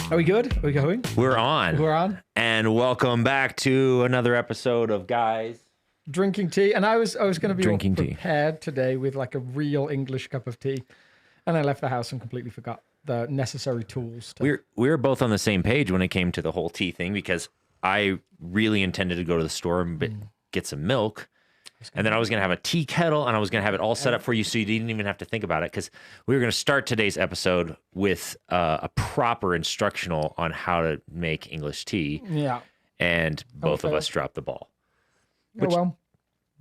Are we good? Are we going? We're on. We're on. And welcome back to another episode of Guys Drinking tea. And I was going to be Drinking tea. prepared today with like a real English cup of tea. And I left the house and completely forgot the necessary tools. We were both on the same page when it came to the whole tea thing, because I really intended to go to the store and get some milk. And then I was going to have a tea kettle, and I was going to have it all set up for you so you didn't even have to think about it, because we were going to start today's episode with a proper instructional on how to make English tea. Yeah. And both of us dropped the ball.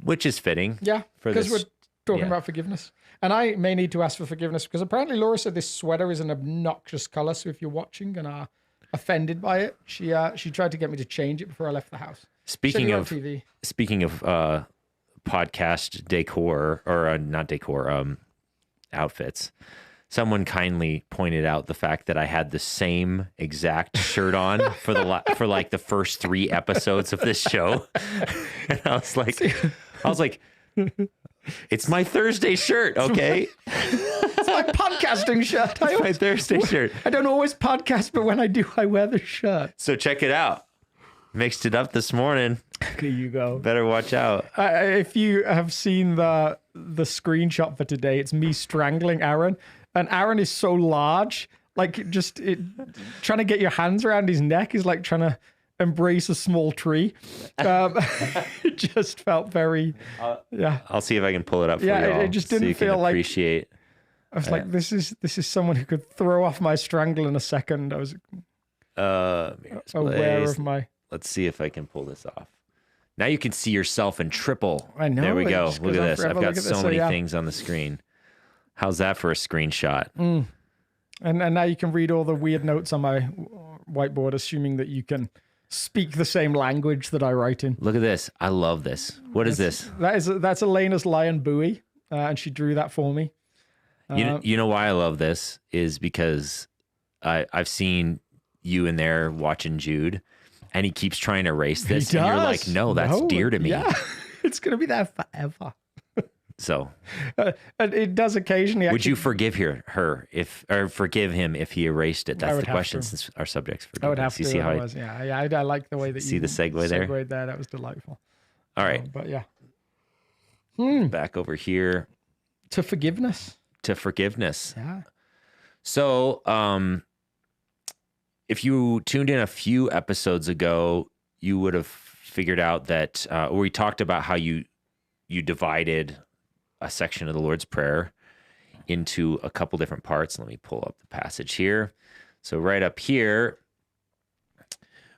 Which is fitting. Yeah, for because this. we're talking about forgiveness. And I may need to ask for forgiveness, because apparently Laura said this sweater is an obnoxious color. So if you're watching and are offended by it, she tried to get me to change it before I left the house. Speaking of podcast decor, or not decor, outfits, someone kindly pointed out the fact that I had the same exact shirt on for like the first 3 episodes of this show. And I was like, it's my Thursday shirt, okay? It's my podcasting shirt. It's my Thursday shirt. I don't always podcast, but when I do, I wear the shirt. So check it out. Mixed it up this morning. There you go. Better watch out. If you have seen the screenshot for today, it's me strangling Aaron. And Aaron is so large, like trying to get your hands around his neck is like trying to embrace a small tree. It just felt very, yeah. I'll see if I can pull it up for you. Yeah, it just didn't feel like. Appreciate. I was like, this is someone who could throw off my strangle in a second. I was aware of my. Let's see if I can pull this off. Now you can see yourself in triple. I know. There we go. Look at this. I've got so many yeah. things on the screen. How's that for a screenshot? And now you can read all the weird notes on my whiteboard, assuming that you can speak the same language that I write in. Look at this. I love this. What is this? That's Elena's lion buoy, and she drew that for me. You know why I love this is because I've seen you in there watching Jude, and he keeps trying to erase this, and you're like, no, that's dear to me. Yeah, it's going to be there forever. So, and it does occasionally. Would you forgive forgive him if he erased it? That's the question, since our subject's forgiveness. I would have to. See how I like the way that you see the segue there. That was delightful. All right, but yeah. Back over here to forgiveness. Yeah. So, if you tuned in a few episodes ago, you would have figured out that we talked about how you divided a section of the Lord's Prayer into a couple different parts. Let me pull up the passage here. So right up here,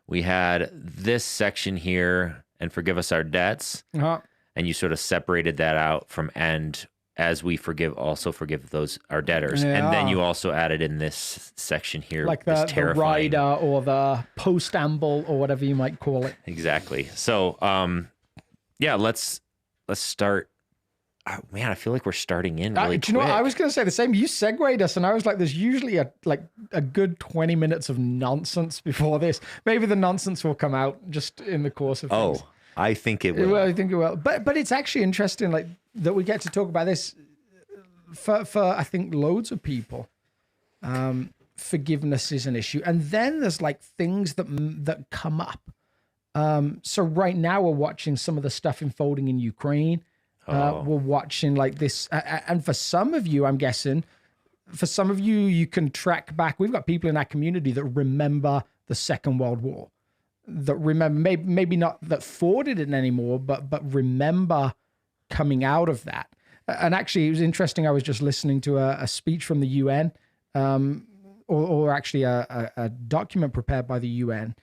we had this section here, and forgive us our debts. Uh-huh. And you sort of separated that out from end, as we forgive those our debtors. Yeah. And then you also added in this section here, like the rider or the postamble or whatever you might call it. Exactly. So, let's start. Oh, man, I feel like we're starting in really do you know what? I was going to say the same. You segued us, and I was like, there's usually a good 20 minutes of nonsense before this. Maybe the nonsense will come out just in the course of things. Oh, I think it will. I think it will. But it's actually interesting, like, that we get to talk about this for I think loads of people. Forgiveness is an issue, and then there's like things that come up. So right now we're watching some of the stuff unfolding in Ukraine. We're watching like this, and for some of you, I'm guessing, you can track back. We've got people in our community that remember the Second World War, that remember maybe not that fought it anymore, but remember coming out of that. And actually, it was interesting. I was just listening to a speech from the UN, or actually a document prepared by the UN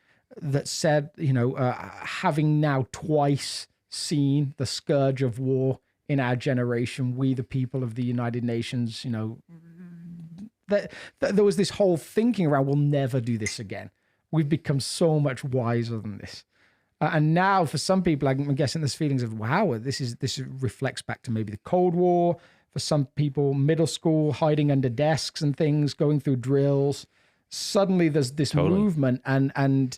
that said, having now twice seen the scourge of war in our generation, we, the people of the United Nations, that there was this whole thinking around, we'll never do this again. We've become so much wiser than this. And now for some people, I'm guessing there's feelings of, wow, this reflects back to maybe the Cold War. For some people, middle school, hiding under desks and things, going through drills. Suddenly there's this movement, and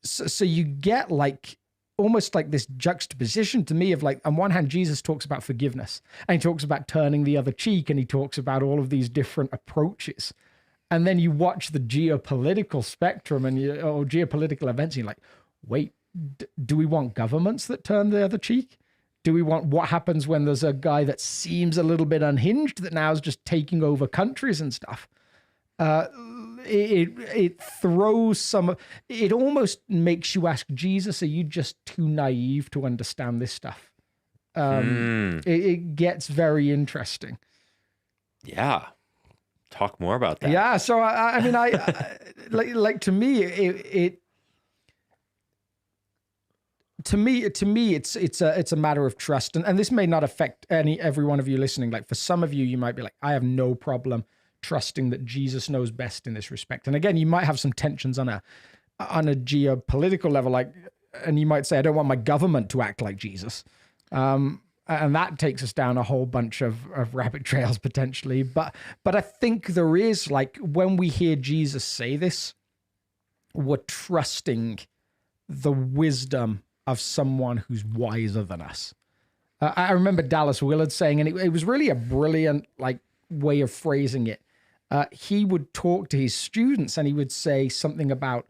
so you get like almost like this juxtaposition to me of like, on one hand, Jesus talks about forgiveness, and he talks about turning the other cheek, and he talks about all of these different approaches. And then you watch the geopolitical spectrum or geopolitical events, and you're like, wait, do we want governments that turn the other cheek? Do we want what happens when there's a guy that seems a little bit unhinged that now is just taking over countries and stuff? It throws some, it almost makes you ask Jesus, are you just too naive to understand this stuff? It gets very interesting. Yeah. Talk more about that. Yeah. So I mean, like to me, to me, it's a matter of trust, and this may not affect every one of you listening. Like for some of you, you might be like, I have no problem trusting that Jesus knows best in this respect. And again, you might have some tensions on a geopolitical level, like, and you might say, I don't want my government to act like Jesus. And that takes us down a whole bunch of rabbit trails potentially. But I think there is, like, when we hear Jesus say this, we're trusting the wisdom of someone who's wiser than us. I remember Dallas Willard saying, and it was really a brilliant, like, way of phrasing it. He would talk to his students and he would say something about,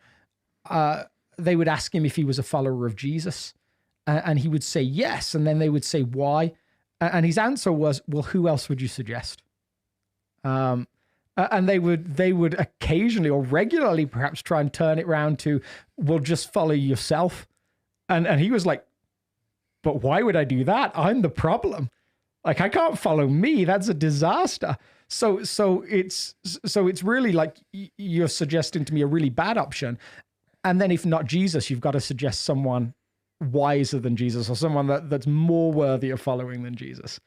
they would ask him if he was a follower of Jesus. And he would say yes. And then they would say, why? And his answer was, well, who else would you suggest? And they would occasionally or regularly perhaps try and turn it around to, well, just follow yourself. And he was like, but why would I do that? I'm the problem. Like, I can't follow me. That's a disaster. So it's really like you're suggesting to me a really bad option. And then if not Jesus, you've got to suggest someone wiser than Jesus or someone that's more worthy of following than Jesus.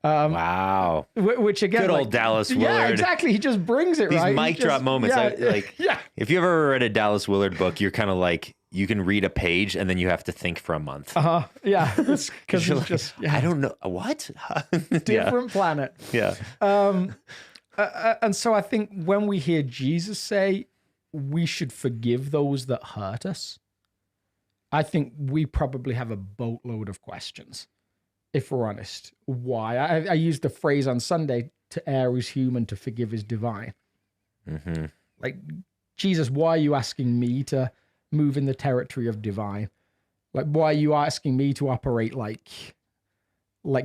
Wow. Which again, good old Dallas Willard. Yeah, exactly. He just brings it. These right. mic drop moments. If you ever read a Dallas Willard book, you're kind of like, you can read a page and then you have to think for a month. Yeah. Because it's like, just, I don't know what different planet. Yeah. And so I think when we hear Jesus say we should forgive those that hurt us, I think we probably have a boatload of questions, if we're honest. Why? I used the phrase on Sunday, to err is human, to forgive is divine. Mm-hmm. Like, Jesus, why are you asking me to move in the territory of divine? Like, why are you asking me to operate like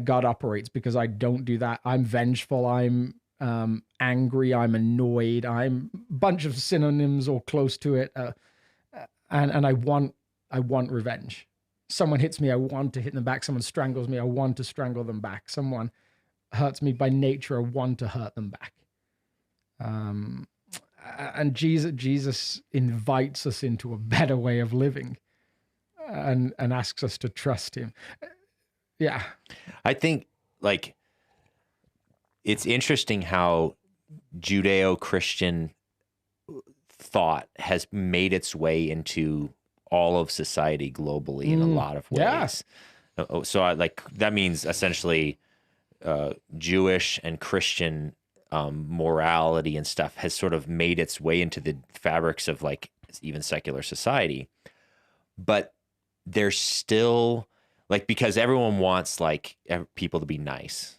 God operates? Because I don't do that. I'm vengeful. I'm angry. I'm annoyed. I'm a bunch of synonyms or close to it. And I want revenge. Someone hits me, I want to hit them back. Someone strangles me, I want to strangle them back. Someone hurts me by nature, I want to hurt them back. And Jesus invites us into a better way of living and asks us to trust him. Yeah. I think, like, it's interesting how Judeo-Christian thought has made its way into all of society globally in a lot of ways. Yeah. So that means essentially Jewish and Christian morality and stuff has sort of made its way into the fabrics of, like, even secular society. But there's still, like, because everyone wants, like, people to be nice,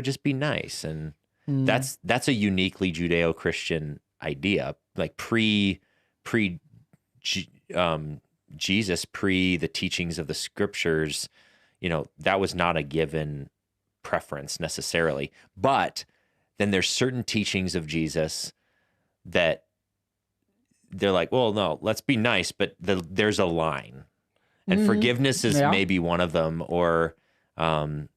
just be nice. And that's a uniquely Judeo-Christian idea, like pre Jesus, pre the teachings of the scriptures, that was not a given preference necessarily. But then there's certain teachings of Jesus that they're like, well, no, let's be nice, but there's a line. And forgiveness is maybe one of them, or they're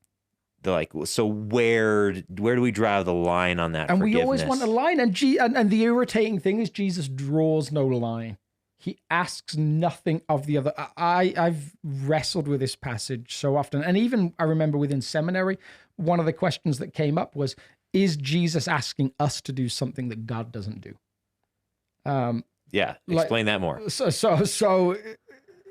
like, so where do we draw the line on that? And forgiveness? We always want a line. And the irritating thing is Jesus draws no line. He asks nothing of the other. I've wrestled with this passage so often. And even I remember within seminary, one of the questions that came up was, is Jesus asking us to do something that God doesn't do? Explain that more. So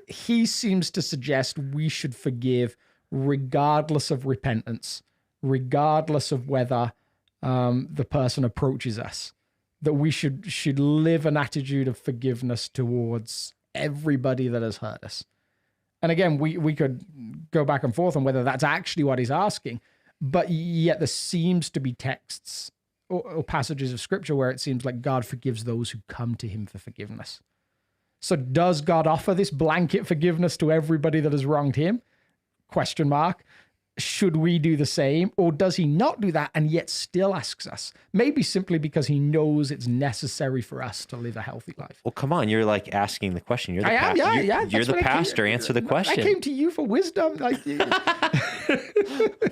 he seems to suggest we should forgive regardless of repentance, regardless of whether the person approaches us. That we should live an attitude of forgiveness towards everybody that has hurt us. And again, we could go back and forth on whether that's actually what he's asking, but yet there seems to be texts or passages of scripture where it seems like God forgives those who come to him for forgiveness. So does God offer this blanket forgiveness to everybody that has wronged him? Question mark. Should we do the same, or does he not do that and yet still asks us? Maybe simply because he knows it's necessary for us to live a healthy life. Well, come on, you're like asking the question. You're the You're the pastor. Answer the question. I came to you for wisdom.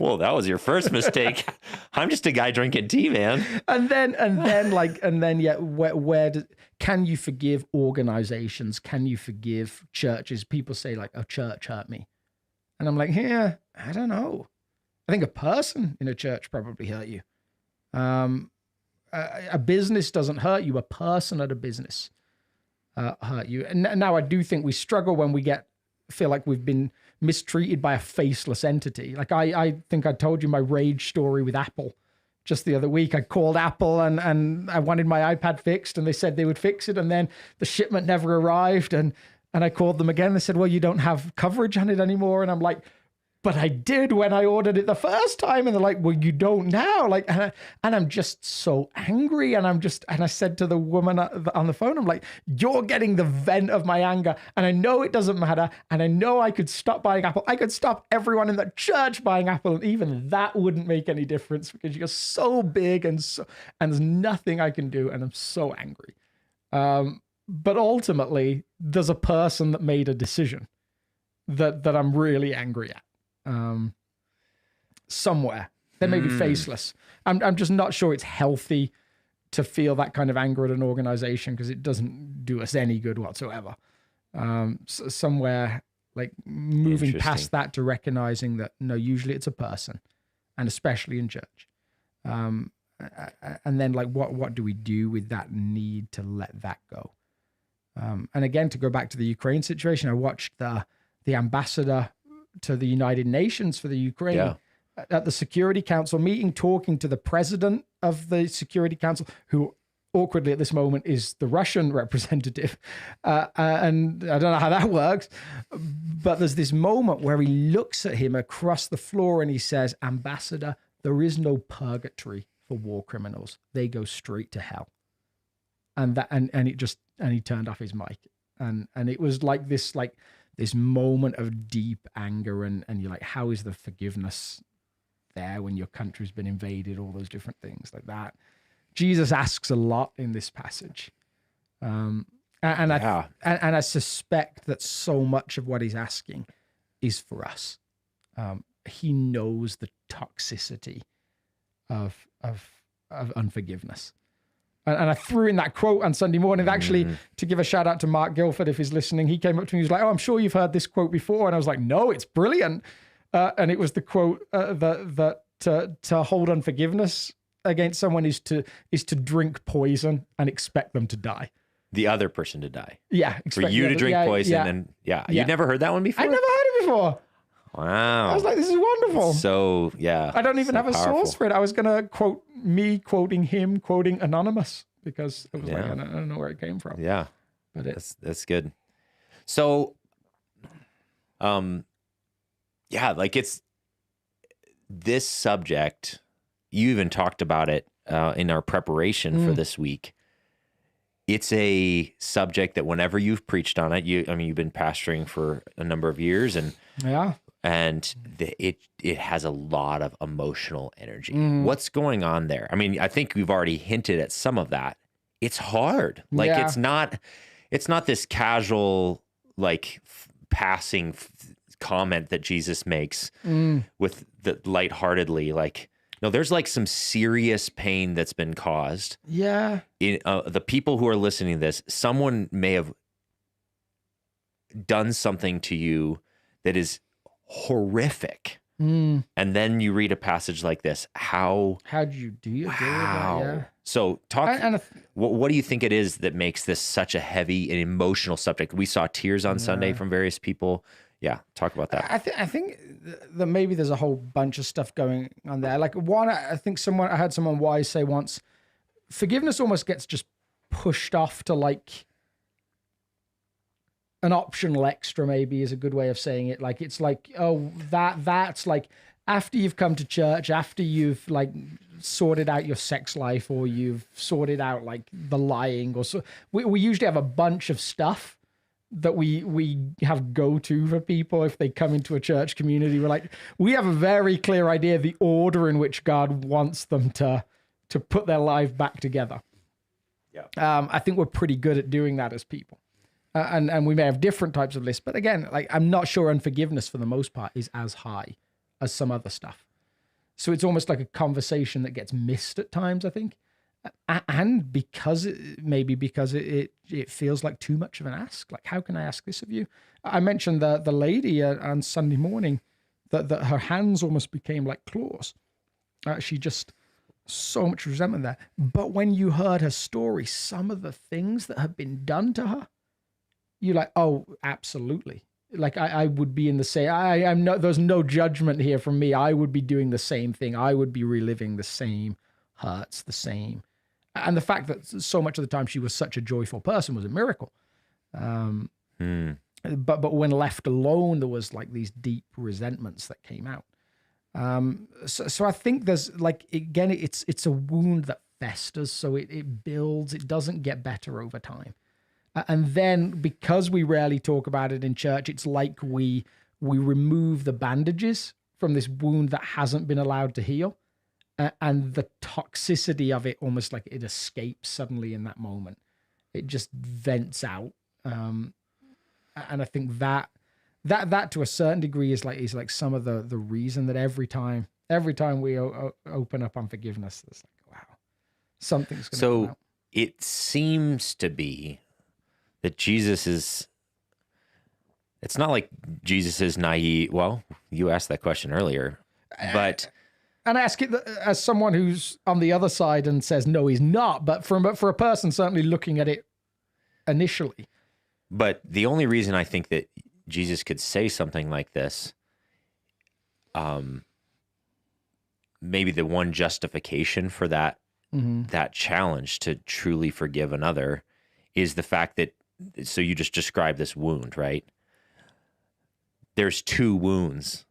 Well, that was your first mistake. I'm just a guy drinking tea, man. And then, can you forgive organizations? Can you forgive churches? People say like, a church hurt me. And I'm like, yeah, I don't know. I think a person in a church probably hurt you. A business doesn't hurt you. A person at a business hurt you. And now I do think we struggle when we feel like we've been mistreated by a faceless entity. Like I think I told you my rage story with Apple just the other week. I called Apple and I wanted my iPad fixed, and they said they would fix it. And then the shipment never arrived. And I called them again. They said, well, you don't have coverage on it anymore. And I'm like, but I did when I ordered it the first time. And they're like, well, you don't now. Like, and I'm just so angry. And I said to the woman on the phone, I'm like, you're getting the vent of my anger. And I know it doesn't matter. And I know I could stop buying Apple. I could stop everyone in the church buying Apple. And even that wouldn't make any difference because you're so big and there's nothing I can do. And I'm so angry. But ultimately, there's a person that made a decision that I'm really angry at. Somewhere. They may be faceless. I'm just not sure it's healthy to feel that kind of anger at an organization because it doesn't do us any good whatsoever. Somewhere like moving past that to recognizing that, no, usually it's a person, and especially in church. And then like, what do we do with that need to let that go? And again, to go back to the Ukraine situation, I watched the ambassador to the United Nations for the Ukraine at the Security Council meeting, talking to the president of the Security Council, who awkwardly at this moment is the Russian representative. And I don't know how that works, but there's this moment where he looks at him across the floor and he says, Ambassador, there is no purgatory for war criminals. They go straight to hell. And he turned off his mic. And it was like this moment of deep anger. And you're like, how is the forgiveness there when your country's been invaded? All those different things like that. Jesus asks a lot in this passage. I suspect that so much of what he's asking is for us. He knows the toxicity of unforgiveness. And I threw in that quote on Sunday morning, actually, to give a shout out to Mark Guilford, if he's listening. He came up to me, he was like, oh, I'm sure you've heard this quote before. And I was like, no, it's brilliant. And it was the quote that to hold unforgiveness against someone is to drink poison and expect them to die. The other person to die. Yeah. For you to drink poison. You'd never heard that one before? I'd never heard it before. Wow. I was like, this is wonderful. So, yeah. I don't even have a source for it. I was going to quote me quoting him, quoting Anonymous, because it was like, I don't know where it came from. Yeah. But that's good. So, like it's this subject, you even talked about it in our preparation for this week. It's a subject that whenever you've preached on it, you've been pastoring for a number of years, and it has a lot of emotional energy. What's going on there? I mean, I think we've already hinted at some of that. It's hard. Like it's not this casual, like passing comment that Jesus makes with the lightheartedly, like, no, there's like some serious pain that's been caused. Yeah. In the people who are listening to this, someone may have done something to you that is horrific. And then you read a passage like this. How do you deal with that? Yeah. So what do you think it is that makes this such a heavy and emotional subject? We saw tears on Sunday from various people. Yeah, talk about that. I think that maybe there's a whole bunch of stuff going on there. Like one, I heard someone wise say once, forgiveness almost gets just pushed off to like an optional extra, maybe is a good way of saying it. Like it's like, oh, that's like after you've come to church, after you've like sorted out your sex life, or you've sorted out like the lying, or so we usually have a bunch of stuff that we have go-to for people if they come into a church community. We're like, we have a very clear idea of the order in which God wants them to put their life back together. Yeah. I think we're pretty good at doing that as people. And we may have different types of lists, but again, like, I'm not sure unforgiveness for the most part is as high as some other stuff. So it's almost like a conversation that gets missed at times, I think. And because it feels like too much of an ask. Like, how can I ask this of you? I mentioned the lady on Sunday morning that her hands almost became like claws. She just, so much resentment there. But when you heard her story, some of the things that have been done to her, you're like, oh, absolutely. Like I would be in the same, I'm no, there's no judgment here from me. I would be doing the same thing. I would be reliving the same hurts, the same. And the fact that so much of the time she was such a joyful person was a miracle. But when left alone, there was like these deep resentments that came out. So I think there's like, again, it's a wound that festers. So it builds, it doesn't get better over time. And then because we rarely talk about it in church, it's like we remove the bandages from this wound that hasn't been allowed to heal. And the toxicity of it, almost like it escapes suddenly in that moment. It just vents out. And I think that to a certain degree is like some of the reason that every time we open up unforgiveness, it's like, wow, something's going to come out. It seems to be that it's not like Jesus is naive. Well, you asked that question earlier, but... And I ask it as someone who's on the other side and says, no, he's not. But for a person certainly looking at it initially. But the only reason I think that Jesus could say something like this, maybe the one justification for that, that challenge to truly forgive another is the fact that, so you just described this wound, right? There's two wounds.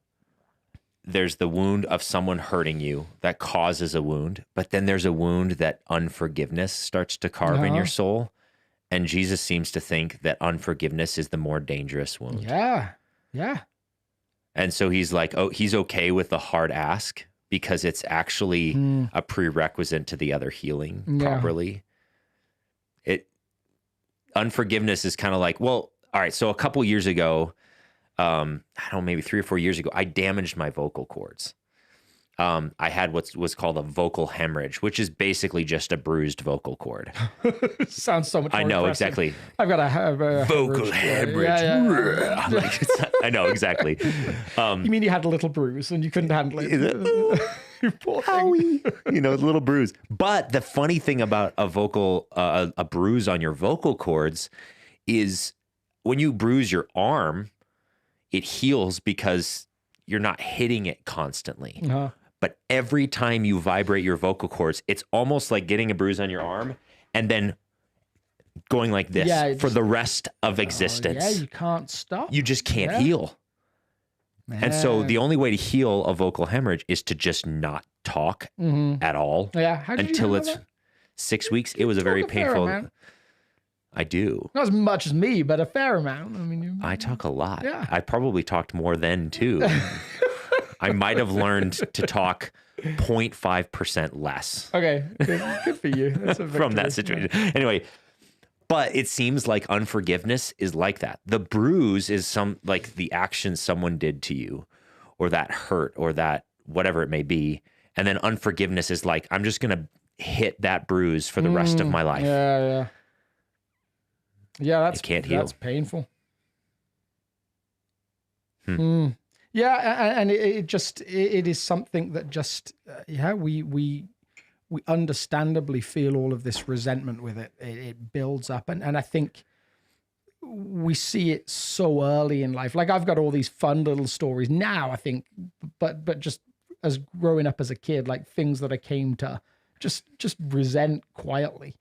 There's the wound of someone hurting you that causes a wound, but then there's a wound that unforgiveness starts to carve in your soul. And Jesus seems to think that unforgiveness is the more dangerous wound. Yeah. Yeah. And so he's like, oh, he's okay with the hard ask because it's actually a prerequisite to the other healing properly. Unforgiveness is kind of like, well, all right, so a couple years ago, I don't know, maybe 3 or 4 years ago, I damaged my vocal cords. I had what was called a vocal hemorrhage, which is basically just a bruised vocal cord. Sounds so much more I know, impressive. exactly. I've got a vocal hemorrhage. Yeah. Like, I know, exactly. You mean you had a little bruise and you couldn't handle it? You poor thing. You know, a little bruise. But the funny thing about a bruise on your vocal cords is when you bruise your arm, it heals because you're not hitting it constantly. But every time you vibrate your vocal cords, it's almost like getting a bruise on your arm and then going like this for the rest of existence. Yeah, you can't stop. You just can't heal. Man. And so the only way to heal a vocal hemorrhage is to just not talk at all until it's 6 weeks. It was a very painful... I do. Not as much as me, but a fair amount. I mean, I talk a lot. Yeah. I probably talked more then too. I might have learned to talk 0.5% less. Okay, good for you. That's a from that situation. Anyway, but it seems like unforgiveness is like that. The bruise is like the action someone did to you, or that hurt, or that whatever it may be, and then unforgiveness is like, I'm just gonna hit that bruise for the rest of my life. Yeah, it can't heal. That's painful. Yeah, and it is something that just we understandably feel all of this resentment with it. It builds up, and I think we see it so early in life. Like, I've got all these fun little stories now, I think, but just as growing up as a kid, like things that I came to just resent quietly.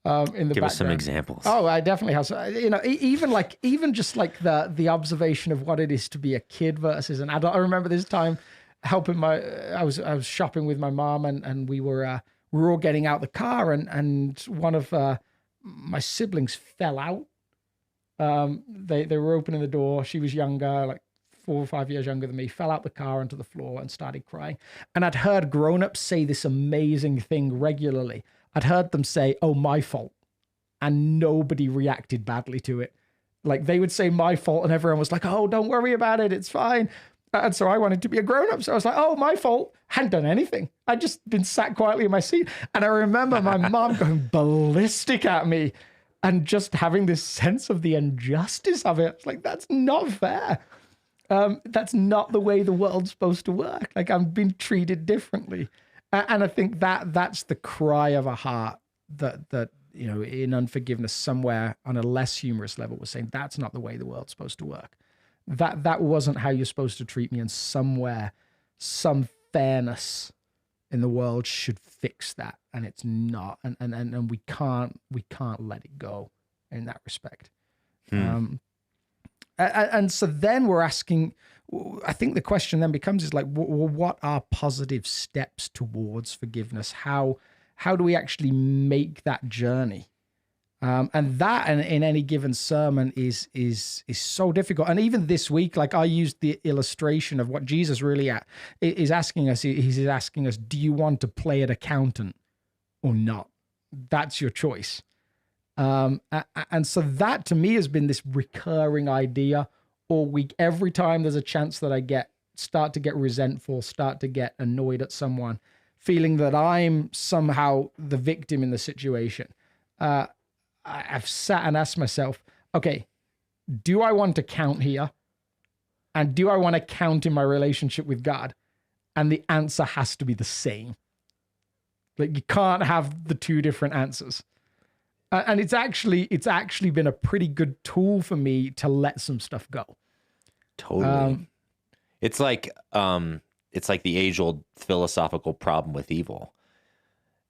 In the Give background. us some examples. Oh, I definitely have. You know, even just like the observation of what it is to be a kid versus an adult. I remember this time helping I was shopping with my mom, and we were all getting out the car, and one of my siblings fell out. They were opening the door. She was younger, like 4 or 5 years younger than me, fell out the car onto the floor and started crying. And I'd heard grown-ups say this amazing thing regularly. I'd heard them say, "Oh, my fault." And nobody reacted badly to it. Like they would say my fault and everyone was like, "Oh, don't worry about it. It's fine." And so I wanted to be a grown-up. So I was like, "Oh, my fault." Hadn't done anything. I'd just been sat quietly in my seat. And I remember my mom going ballistic at me and just having this sense of the injustice of it. It's like, that's not fair. That's not the way the world's supposed to work. Like I'm being treated differently. And I think that's the cry of a heart that you know, in Unforgiveness, somewhere on a less humorous level, was saying that's not the way the world's supposed to work. That wasn't how you're supposed to treat me, and somewhere, some fairness in the world should fix that, and it's not, and we can't let it go in that respect. And so then we're asking, I think the question then becomes is like, well, what are positive steps towards forgiveness? How do we actually make that journey? And that, and in any given sermon, is so difficult. And even this week, like I used the illustration of what Jesus really is asking us. He's asking us, do you want to play an accountant or not? That's your choice. And so that to me has been this recurring idea all week. Every time there's a chance that I start to get resentful, start to get annoyed at someone, feeling that I'm somehow the victim in the situation. I've sat and asked myself, okay, do I want to count here? And do I want to count in my relationship with God? And the answer has to be the same. Like you can't have the two different answers. And it's actually been a pretty good tool for me to let some stuff go. Totally. It's like the age-old philosophical problem with evil.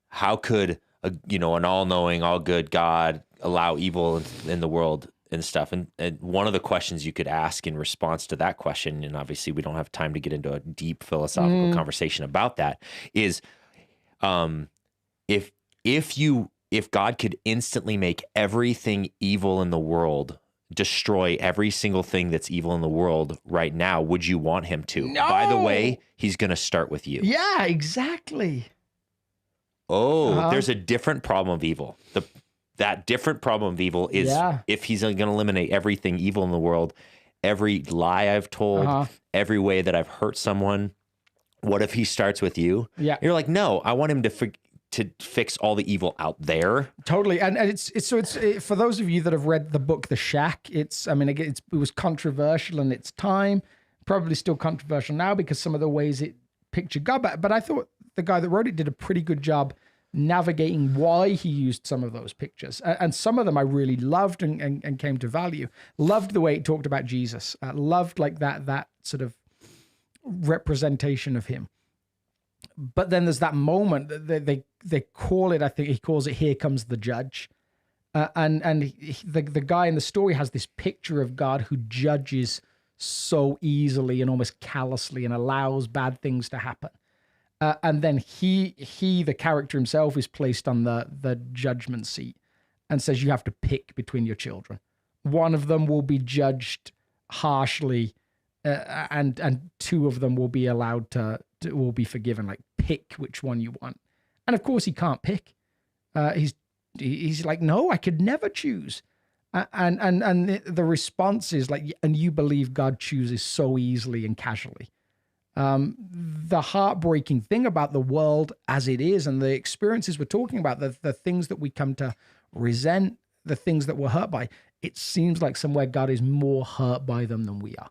How could an all-knowing, all-good God allow evil in the world and stuff? And one of the questions you could ask in response to that question, and obviously we don't have time to get into a deep philosophical conversation about that, is if God could instantly make everything evil in the world, destroy every single thing that's evil in the world right now, would you want him to? No. By the way, he's going to start with you. Yeah, exactly. Oh, there's a different problem of evil. That different problem of evil is if he's going to eliminate everything evil in the world, every lie I've told, every way that I've hurt someone, what if he starts with you? Yeah. You're like, no, I want him to fix all the evil out there. Totally. And it's for those of you that have read the book, The Shack, it was controversial in its time, probably still controversial now because some of the ways it pictured God, but I thought the guy that wrote it did a pretty good job navigating why he used some of those pictures. And some of them I really loved and came to value. Loved the way it talked about Jesus. Loved like that sort of representation of him. But then there's that moment that they call it, I think he calls it, "Here Comes the Judge." The guy in the story has this picture of God who judges so easily and almost callously and allows bad things to happen. And then he, the character himself, is placed on the judgment seat and says, you have to pick between your children. One of them will be judged harshly, and two of them will be allowed will be forgiven. Like, pick which one you want. And of course he can't pick. He's like, no, I could never choose. And the response is like, and you believe God chooses so easily and casually. The heartbreaking thing about the world as it is and the experiences we're talking about, the things that we come to resent, the things that we're hurt by, it seems like somewhere God is more hurt by them than we are.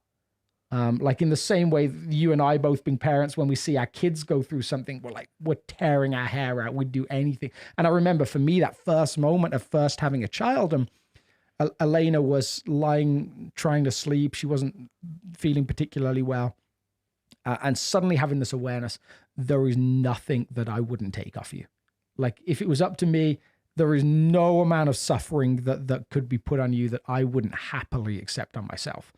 Like in the same way, you and I both being parents, when we see our kids go through something, we're tearing our hair out. We'd do anything. And I remember for me, that first moment of first having a child, and Elena was lying, trying to sleep. She wasn't feeling particularly well. And suddenly having this awareness, there is nothing that I wouldn't take off you. Like if it was up to me, there is no amount of suffering that could be put on you that I wouldn't happily accept on myself.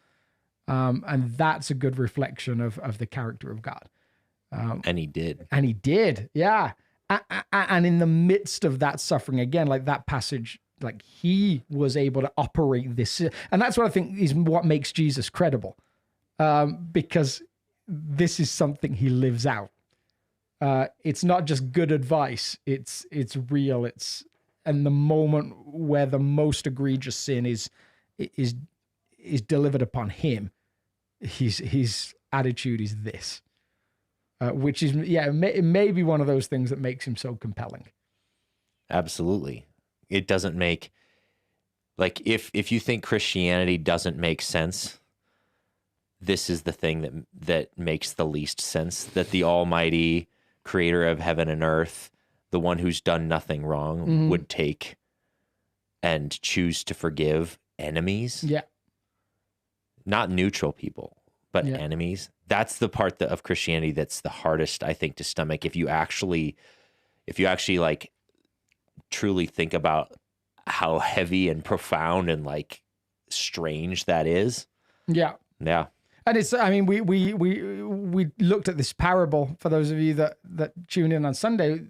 And that's a good reflection of the character of God. And he did. And he did, yeah. And in the midst of that suffering, again, like that passage, like he was able to operate this. And that's what I think is what makes Jesus credible, because this is something he lives out. It's not just good advice. It's real. And the moment where the most egregious sin is delivered upon him, his attitude is this. Which is, it may be one of those things that makes him so compelling. Absolutely. It doesn't make, like, if you think Christianity doesn't make sense, this is the thing that makes the least sense, that the almighty creator of heaven and earth, the one who's done nothing wrong, would take and choose to forgive enemies. Yeah. Not neutral people, but enemies. That's the part of Christianity that's the hardest, I think, to stomach. If you actually like truly think about how heavy and profound and like strange that is. Yeah. Yeah. And it's, I mean, we looked at this parable for those of you that tune in on Sunday.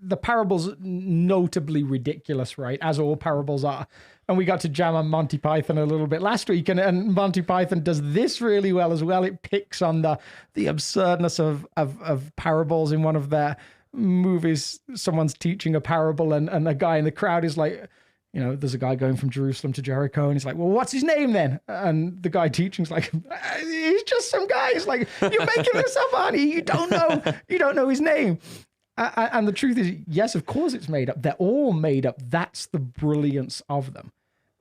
The parable's notably ridiculous, right? As all parables are. And we got to jam on Monty Python a little bit last week, and Monty Python does this really well as well. It picks on the absurdness of parables in one of their movies. Someone's teaching a parable, and a guy in the crowd is like, you know, there's a guy going from Jerusalem to Jericho, and he's like, well, what's his name then? And the guy teaching's like, he's just some guy. It's like, you're making this up, aren't you? You don't know his name. And the truth is, yes, of course it's made up. They're all made up. That's the brilliance of them.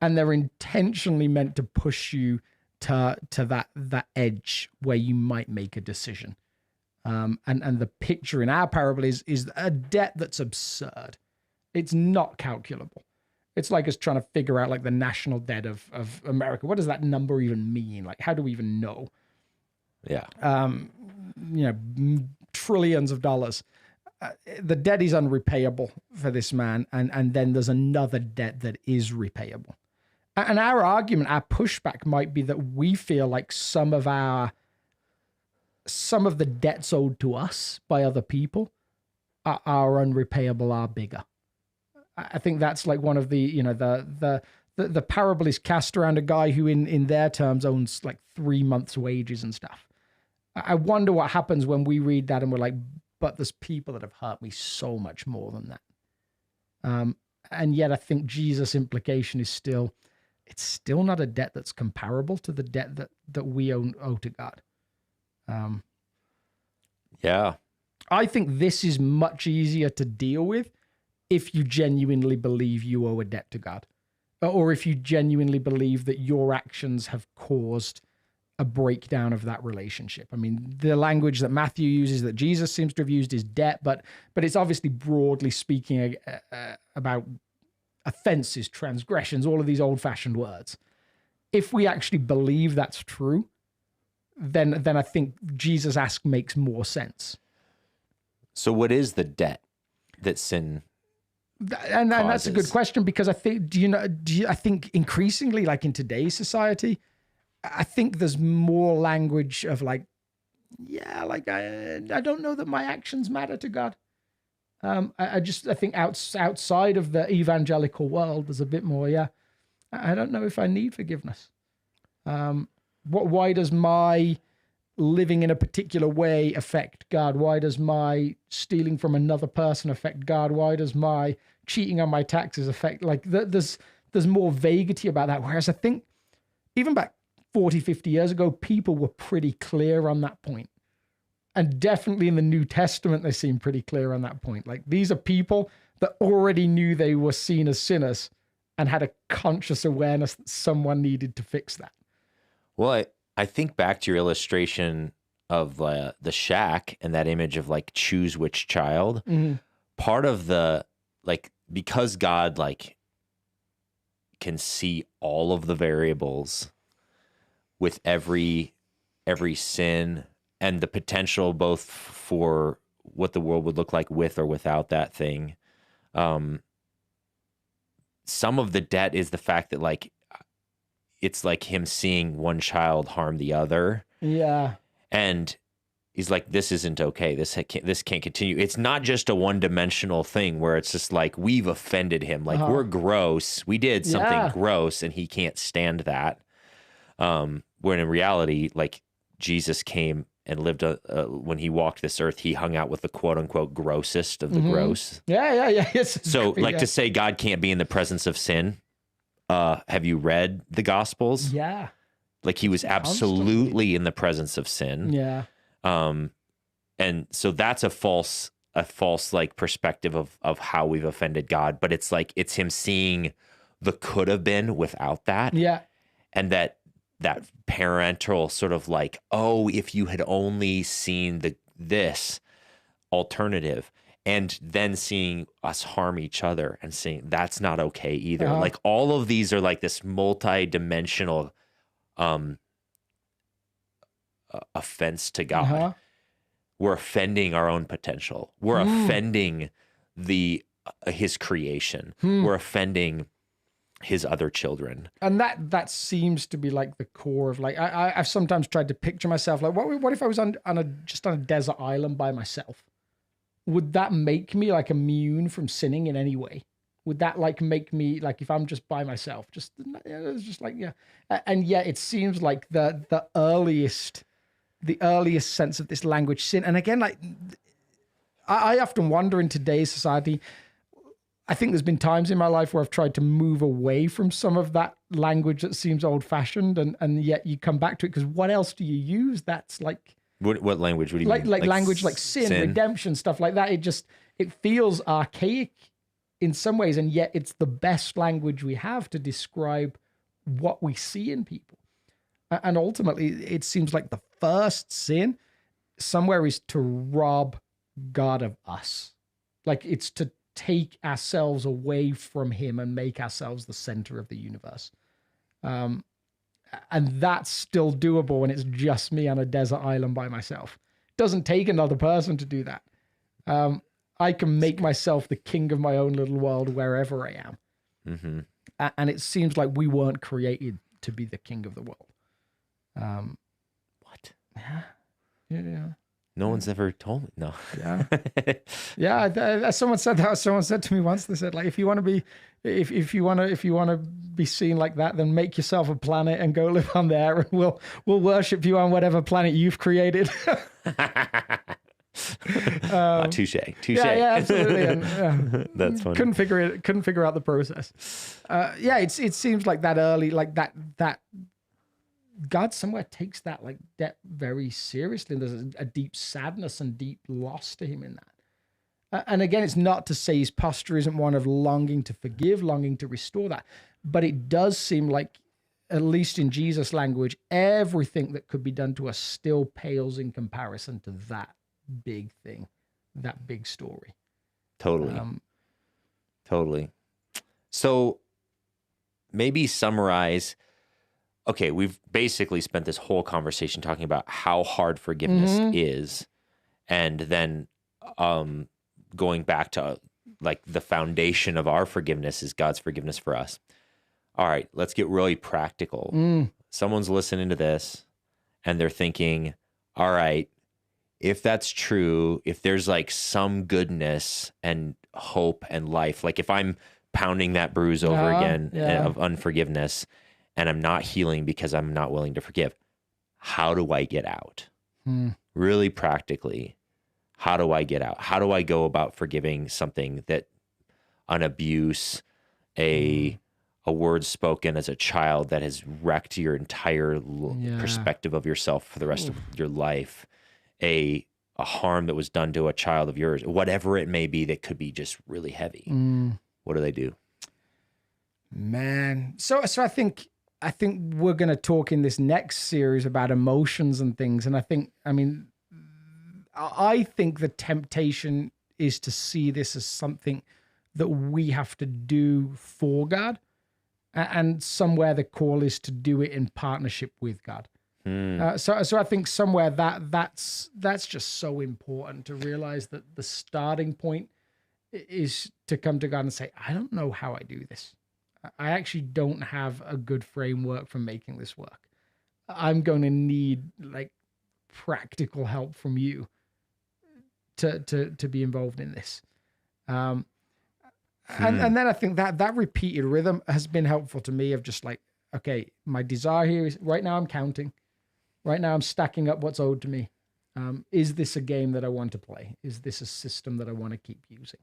And they're intentionally meant to push you to that edge where you might make a decision. And the picture in our parable is a debt that's absurd. It's not calculable. It's like us trying to figure out like the national debt of America. What does that number even mean? Like, how do we even know? Yeah. Trillions of dollars. The debt is unrepayable for this man. And then there's another debt that is repayable. And our argument, our pushback might be that we feel like some of the debts owed to us by other people are unrepayable, are bigger. I think that's like one of the, the parable is cast around a guy who in their terms owns like 3 months' wages and stuff. I wonder what happens when we read that and we're like, but there's people that have hurt me so much more than that. And yet I think Jesus' implication is it's still not a debt that's comparable to the debt that we owe to God. Yeah. I think this is much easier to deal with if you genuinely believe you owe a debt to God, or if you genuinely believe that your actions have caused a breakdown of that relationship. I mean, the language that Matthew uses, that Jesus seems to have used, is debt, but it's obviously broadly speaking about offenses, transgressions, all of these old-fashioned words. If we actually believe that's true, then I think Jesus' ask makes more sense. So what is the debt that sin and that's a good question, because I think, I think increasingly, like in today's society, I think there's more language of like, I don't know that my actions matter to God. I think outside of the evangelical world, there's a bit more. Yeah, I don't know if I need forgiveness. Why does my living in a particular way affect God? Why does my stealing from another person affect God? Why does my cheating on my taxes affect? Like, there's more vaguity about that. Whereas I think even back 40, 50 years ago, people were pretty clear on that point. And definitely in the New Testament, they seem pretty clear on that point. Like, these are people that already knew they were seen as sinners and had a conscious awareness that someone needed to fix that. Well, I think back to your illustration of the shack and that image of like, choose which child. Mm-hmm. Part of the, like, because God like can see all of the variables with every sin and the potential both for what the world would look like with or without that thing. Some of the debt is the fact that like, it's like him seeing one child harm the other. Yeah. And he's like, this isn't okay. This can't continue. It's not just a one-dimensional thing where it's just like, we've offended him. Like, we're gross. We did something gross, and he can't stand that. When in reality, like, Jesus came and lived when he walked this earth, he hung out with the quote unquote grossest of the gross. Yeah. Yes. So to say God can't be in the presence of sin. Have you read the Gospels? Yeah. Like, he was absolutely in the presence of sin. Yeah. And so that's a false like perspective of how we've offended God, but it's like, it's him seeing the could have been without that. Yeah. And that parental sort of like, oh, if you had only seen this alternative, and then seeing us harm each other and saying that's not okay either. Like, all of these are like this multi-dimensional offense to God. We're offending our own potential. We're offending his creation. We're offending his other children. And that seems to be like the core of, like, I've sometimes tried to picture myself like, what if I was just on a desert island by myself? Would that make me like immune from sinning in any way? Would that like make me like, if I'm just by myself, it's just like, yeah. And yet it seems like the earliest sense of this language sin. And again, like, I often wonder in today's society, I think there's been times in my life where I've tried to move away from some of that language that seems old fashioned, and yet you come back to it, because what else do you use? That's like, what language? What do you mean? Like language like sin, redemption, stuff like that. It feels archaic in some ways, and yet it's the best language we have to describe what we see in people. And ultimately, it seems like the first sin somewhere is to rob God of us. Like, it's to take ourselves away from him and make ourselves the center of the universe. And that's still doable when it's just me on a desert island by myself. It doesn't take another person to do that. I can make myself the king of my own little world wherever I am. Mm-hmm. And it seems like we weren't created to be the king of the world. What? Yeah. No one's ever told me. No. Yeah. Someone said that. Someone said to me once. They said, like, if you want to be, if you want to be seen like that, then make yourself a planet and go live on there, and we'll worship you on whatever planet you've created. Touche. Yeah, absolutely. And, that's funny. Couldn't figure out the process. It seems like that early, like that. God somewhere takes that like debt very seriously. And there's a deep sadness and deep loss to him in that. And again, it's not to say his posture isn't one of longing to forgive, longing to restore that. But it does seem like, at least in Jesus' language, everything that could be done to us still pales in comparison to that big thing, that big story. Totally. Totally. So maybe summarize. Okay, we've basically spent this whole conversation talking about how hard forgiveness is, and then going back to like the foundation of our forgiveness is God's forgiveness for us. All right, let's get really practical. Someone's listening to this and they're thinking, all right, if that's true, if there's like some goodness and hope and life, like if I'm pounding that bruise over again of unforgiveness, and I'm not healing because I'm not willing to forgive, how do I get out? Really practically, how do I get out? How do I go about forgiving something that an abuse, a word spoken as a child that has wrecked your entire perspective of yourself for the rest of your life, a harm that was done to a child of yours, whatever it may be that could be just really heavy. What do they do? Man. So I think we're going to talk in this next series about emotions and things. And I think the temptation is to see this as something that we have to do for God. And somewhere the call is to do it in partnership with God. So I think somewhere that's just so important to realize that the starting point is to come to God and say, I don't know how I do this. I actually don't have a good framework for making this work. I'm going to need like practical help from you to be involved in this. And then I think that repeated rhythm has been helpful to me of just like, okay, my desire here is right now I'm counting. Right now I'm stacking up what's owed to me. Is this a game that I want to play? Is this a system that I want to keep using?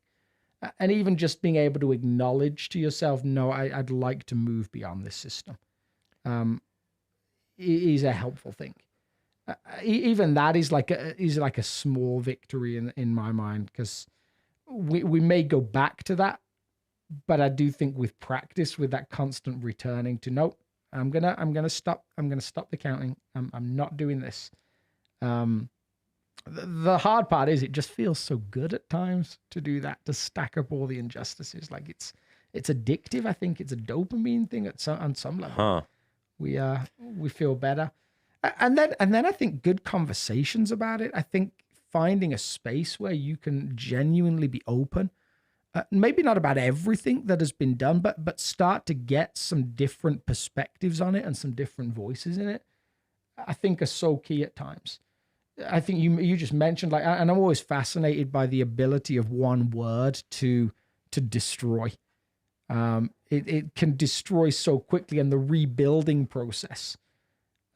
And even just being able to acknowledge to yourself, no, I'd like to move beyond this system, is a helpful thing. Even that is like a small victory in my mind, because we may go back to that, but I do think with practice, with that constant returning to, nope, I'm gonna stop the counting. I'm not doing this. The hard part is it just feels so good at times to do that, to stack up all the injustices. Like it's addictive. I think it's a dopamine thing on some level. We feel better. And then I think good conversations about it. I think finding a space where you can genuinely be open, maybe not about everything that has been done, but start to get some different perspectives on it and some different voices in it, I think are so key at times. I think you just mentioned, like, and I'm always fascinated by the ability of one word to destroy. It can destroy so quickly, and the rebuilding process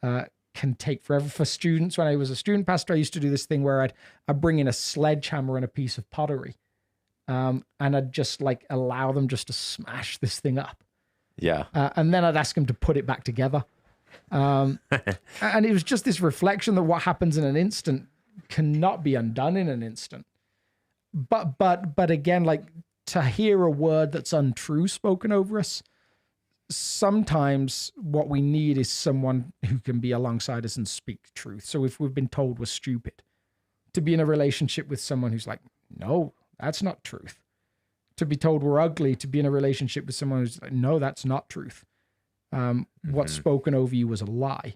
can take forever. For students, when I was a student pastor, I used to do this thing where I'd bring in a sledgehammer and a piece of pottery, and I'd just like allow them just to smash this thing up. Yeah. And then I'd ask them to put it back together. And it was just this reflection that what happens in an instant cannot be undone in an instant. But again, like, to hear a word that's untrue spoken over us, sometimes what we need is someone who can be alongside us and speak truth. So if we've been told we're stupid, to be in a relationship with someone who's like, no, that's not truth. To be told we're ugly, to be in a relationship with someone who's like, no, that's not truth. What's spoken over you was a lie.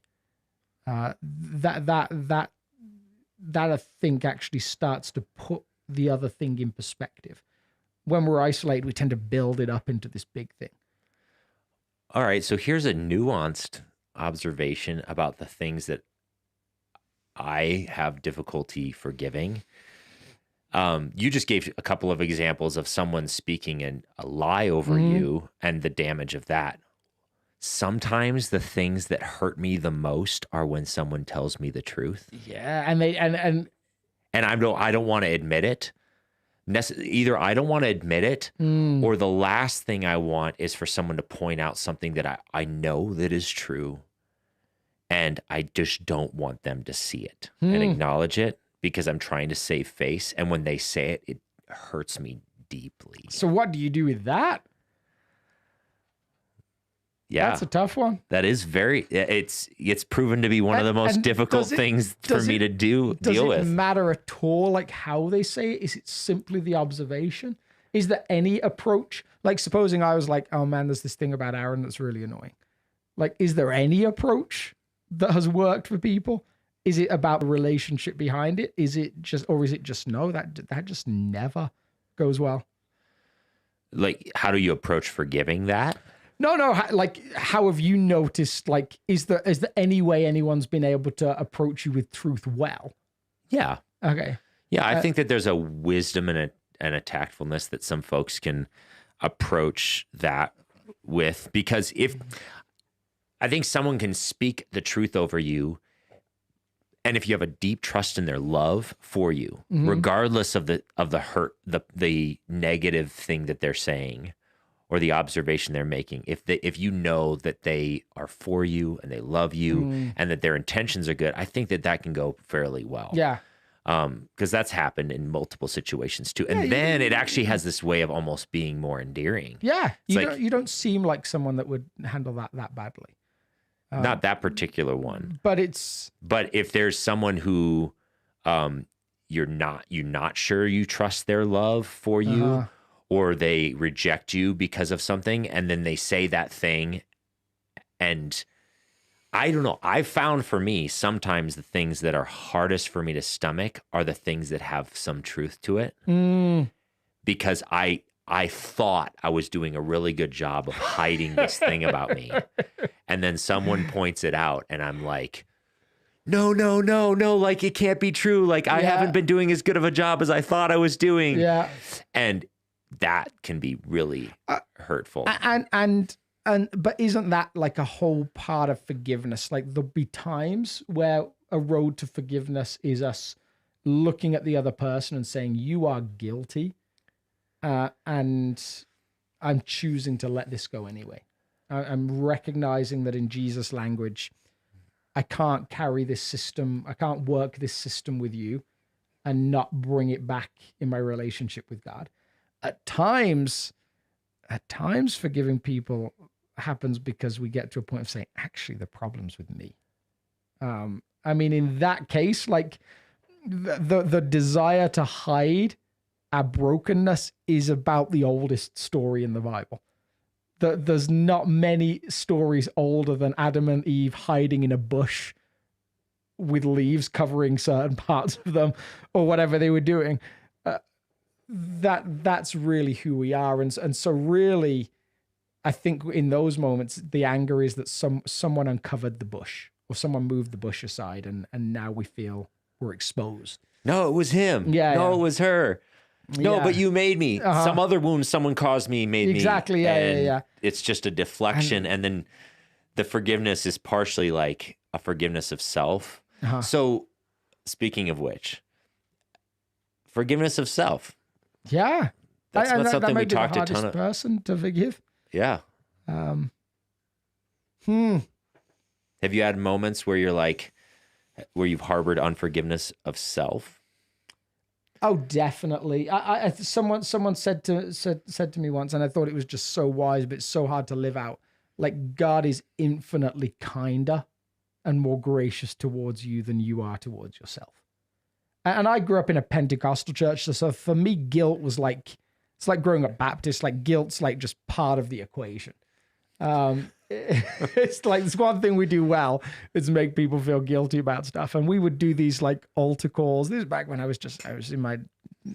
That I think actually starts to put the other thing in perspective. When we're isolated, we tend to build it up into this big thing. All right, so here's a nuanced observation about the things that I have difficulty forgiving. You just gave a couple of examples of someone speaking a lie over you and the damage of that. Sometimes the things that hurt me the most are when someone tells me the truth. Yeah, and I don't want to admit it. Either I don't want to admit it, or the last thing I want is for someone to point out something that I know that is true, and I just don't want them to see it and acknowledge it because I'm trying to save face. And when they say it, it hurts me deeply. So what do you do with that? Yeah, that's a tough one. That is it's proven to be one of the most difficult things for me to deal with. Does it matter at all, like, how they say it? Is it simply the observation? Is there any approach? Like, supposing I was like, oh man, there's this thing about Aaron that's really annoying. Like, is there any approach that has worked for people? Is it about the relationship behind it? Is it just no, that just never goes well? Like, how do you approach forgiving that? No. Like, how have you noticed? Like, is there any way anyone's been able to approach you with truth well? Yeah. Okay. Yeah, I think that there's a wisdom and a tactfulness that some folks can approach that with, because if I think someone can speak the truth over you, and if you have a deep trust in their love for you, regardless of the hurt, the negative thing that they're saying, or the observation they're making, if you know that they are for you and they love you and that their intentions are good, I think that can go fairly well. Yeah. Because that's happened in multiple situations too. And then it actually has this way of almost being more endearing. Yeah. You don't seem like someone that would handle that badly. Not that particular one. But if there's someone who you're not sure you trust their love for you, or they reject you because of something, and then they say that thing, and I don't know. I've found for me, sometimes the things that are hardest for me to stomach are the things that have some truth to it. Because I thought I was doing a really good job of hiding this thing about me. And then someone points it out, and I'm like, no, like it can't be true. Like I haven't been doing as good of a job as I thought I was doing. Yeah. And that can be really hurtful. But isn't that like a whole part of forgiveness? Like there'll be times where a road to forgiveness is us looking at the other person and saying, you are guilty. And I'm choosing to let this go anyway. I'm recognizing that in Jesus' language, I can't carry this system. I can't work this system with you and not bring it back in my relationship with God. At times, forgiving people happens because we get to a point of saying, actually, the problem's with me. I mean, in that case, like the desire to hide our brokenness is about the oldest story in the Bible. There's not many stories older than Adam and Eve hiding in a bush with leaves covering certain parts of them or whatever they were doing. That's really who we are. And so really, I think in those moments, the anger is that someone uncovered the bush or someone moved the bush aside and now we feel we're exposed. No, it was him. Yeah. No, it was her. No, but you made me. Some other wound someone caused me made me. Exactly. Yeah. It's just a deflection. And then the forgiveness is partially like a forgiveness of self. So speaking of which, forgiveness of self. Yeah. That's something we talked a ton of. Person to forgive. Yeah. Have you had moments where where you've harbored unforgiveness of self? Oh, definitely. Someone said to me once, and I thought it was just so wise, but it's so hard to live out. Like God is infinitely kinder and more gracious towards you than you are towards yourself. And I grew up in a Pentecostal church, so for me, guilt was like, it's like growing up Baptist. Like guilt's like just part of the equation. It's like, it's one thing we do well is make people feel guilty about stuff. And we would do these like altar calls. This is back when I was in my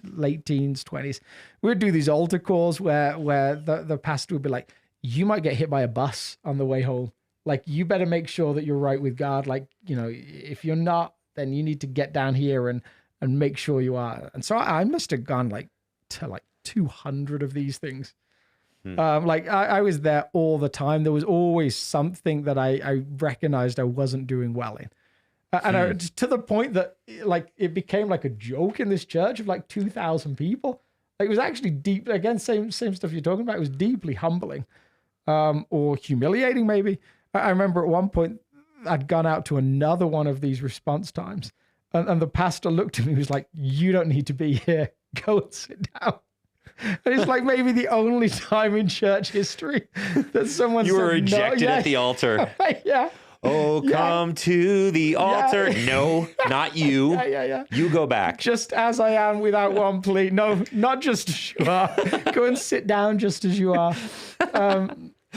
late teens, 20s. We would do these altar calls where the pastor would be like, you might get hit by a bus on the way home. Like, you better make sure that you're right with God. Like, you know, if you're not, then you need to get down here and make sure you are. And so I must have gone to 200 of these things. I was there all the time. There was always something that I recognized I wasn't doing well in. And to the point that like it became like a joke in this church of like 2,000 people. Like, it was actually deep. Again, same stuff you're talking about. It was deeply humbling or humiliating maybe. I remember at one point I'd gone out to another one of these response times and the pastor looked at me and was like, you don't need to be here. Go and sit down. And it's like maybe the only time in church history that someone you were rejected at the altar. Yeah. Oh, come to the altar. Yeah. No, not you. Yeah. You go back. Just as I am without one plea. No, not just as you are. Go and sit down just as you are.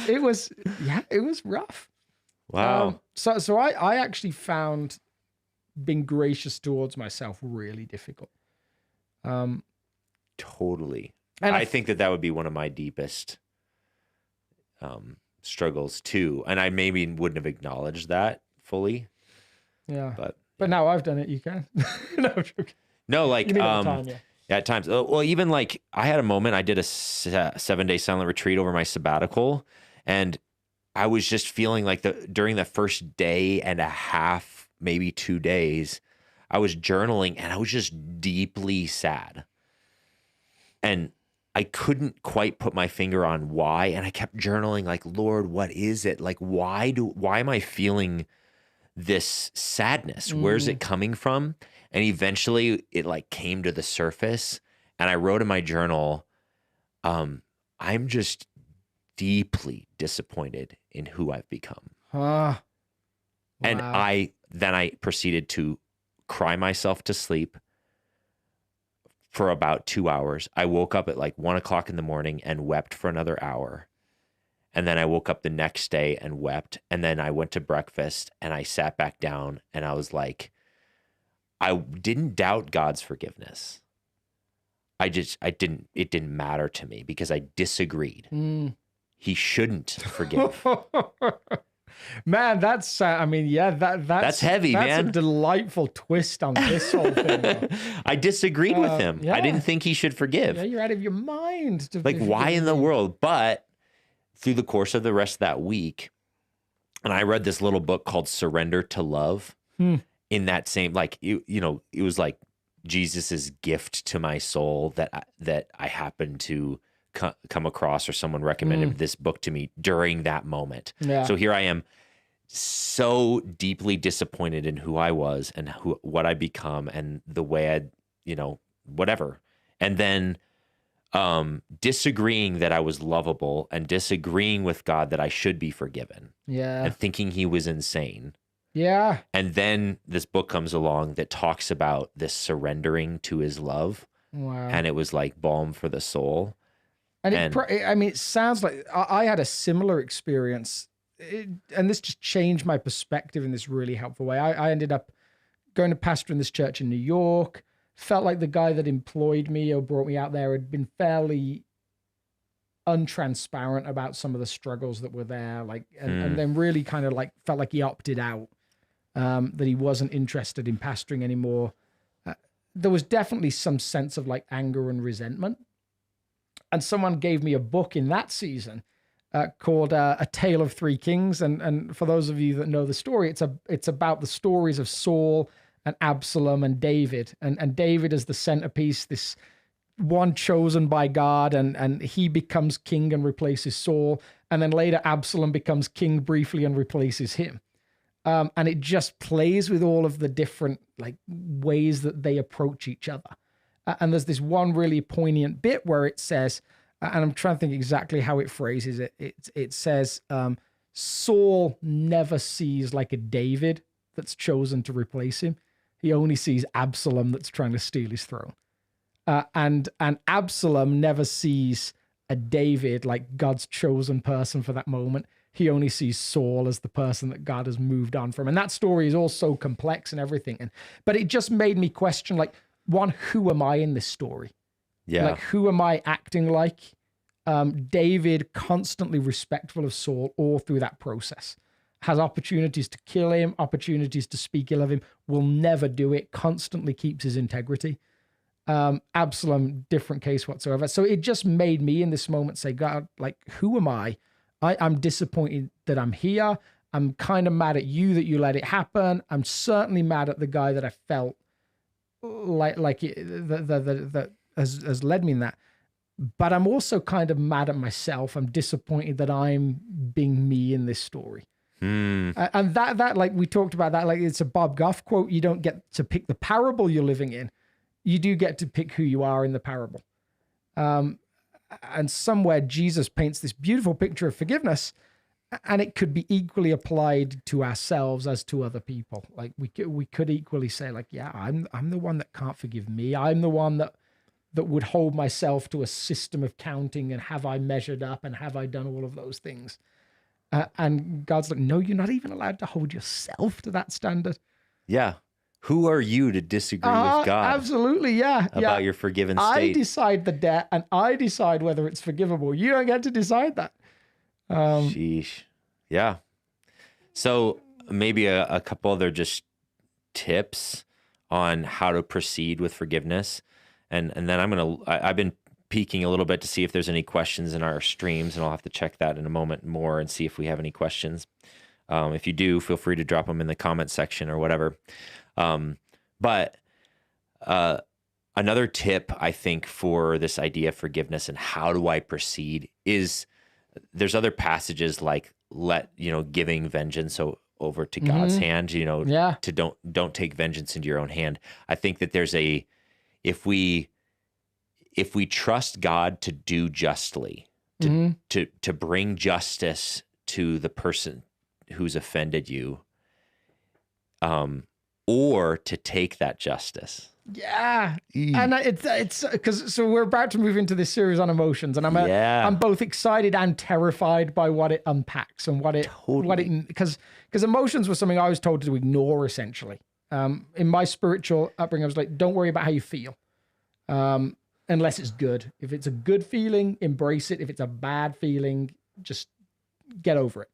It was rough. Wow. So I actually found being gracious towards myself really difficult. Totally. And I think that would be one of my deepest struggles too. And I maybe wouldn't have acknowledged that fully. Yeah. But now I've done it, you can. No, like, you need time, yeah. At times. Well, even like I had a moment, I did a 7-day silent retreat over my sabbatical. And I was just feeling like during the first day and a half, maybe 2 days, I was journaling and I was just deeply sad. And I couldn't quite put my finger on why. And I kept journaling like, Lord, what is it? Like, why am I feeling this sadness? Where's it coming from? And eventually it like came to the surface and I wrote in my journal, I'm just deeply disappointed in who I've become. Wow. And I proceeded to cry myself to sleep for about 2 hours. I woke up at like 1 o'clock in the morning and wept for another hour. And then I woke up the next day and wept. And then I went to breakfast and I sat back down and I was like, I didn't doubt God's forgiveness. It didn't matter to me because I disagreed. He shouldn't forgive. Man, that's that's heavy, that's man. a delightful twist on this whole thing. I disagreed with him. Yeah. I didn't think he should forgive. Yeah, you're out of your mind. Like, why in the world? But through the course of the rest of that week, and I read this little book called Surrender to Love. In that same, like, you know, it was like Jesus's gift to my soul that I happened to come across, or someone recommended this book to me during that moment. Yeah. So here I am, so deeply disappointed in who I was and what I become and the way I, you know, whatever. And then disagreeing that I was lovable and disagreeing with God that I should be forgiven. Yeah. And thinking he was insane. Yeah. And then this book comes along that talks about this surrendering to his love. Wow. And it was like balm for the soul. And it sounds like I had a similar experience, and this just changed my perspective in this really helpful way. I ended up going to pastor in this church in New York. Felt like the guy that employed me or brought me out there had been fairly untransparent about some of the struggles that were there, like, and then really kind of like felt like he opted out, that he wasn't interested in pastoring anymore. There was definitely some sense of like anger and resentment. And someone gave me a book in that season called A Tale of Three Kings. And for those of you that know the story, it's about the stories of Saul and Absalom and David. And David is the centerpiece, this one chosen by God, and he becomes king and replaces Saul. And then later Absalom becomes king briefly and replaces him. And it just plays with all of the different like ways that they approach each other. And there's this one really poignant bit where it says, and I'm trying to think exactly how it phrases it. It says, Saul never sees like a David that's chosen to replace him. He only sees Absalom that's trying to steal his throne. And Absalom never sees a David like God's chosen person for that moment. He only sees Saul as the person that God has moved on from. And that story is all so complex and everything. But it just made me question, like, one, who am I in this story? Yeah. Like, who am I acting like? David, constantly respectful of Saul all through that process, has opportunities to kill him, opportunities to speak ill of him, will never do it, constantly keeps his integrity. Absalom, different case whatsoever. So it just made me in this moment say, God, like, who am I? I'm disappointed that I'm here. I'm kind of mad at you that you let it happen. I'm certainly mad at the guy that I felt that has led me in that. But I'm also kind of mad at myself. I'm disappointed that I'm being me in this story. And that like we talked about that, like it's a Bob Goff quote. You don't get to pick the parable you're living in. You do get to pick who you are in the parable. And somewhere Jesus paints this beautiful picture of forgiveness, and it could be equally applied to ourselves as to other people. Like we could equally say, like, yeah, I'm the one that can't forgive me. I'm the one that would hold myself to a system of counting and have I measured up and have I done all of those things? And God's like, no, you're not even allowed to hold yourself to that standard. Yeah. Who are you to disagree with God? Absolutely, yeah. About your forgiven state. I decide the debt and I decide whether it's forgivable. You don't get to decide that. Sheesh. Yeah. So maybe a couple other just tips on how to proceed with forgiveness. And then I've been peeking a little bit to see if there's any questions in our streams, and I'll have to check that in a moment more and see if we have any questions. If you do, feel free to drop them in the comment section or whatever. But another tip, I think, for this idea of forgiveness and how do I proceed is there's other passages like giving vengeance over to God's hand, to don't take vengeance into your own hand. I think that there's if we trust God to do justly, to bring justice to the person who's offended you, or to take that justice. Yeah. And it's because we're about to move into this series on emotions, and I'm both excited and terrified by what it unpacks and because emotions were something I was told to ignore essentially. In my spiritual upbringing, I was like, don't worry about how you feel. Unless it's good. If it's a good feeling, embrace it. If it's a bad feeling, just get over it.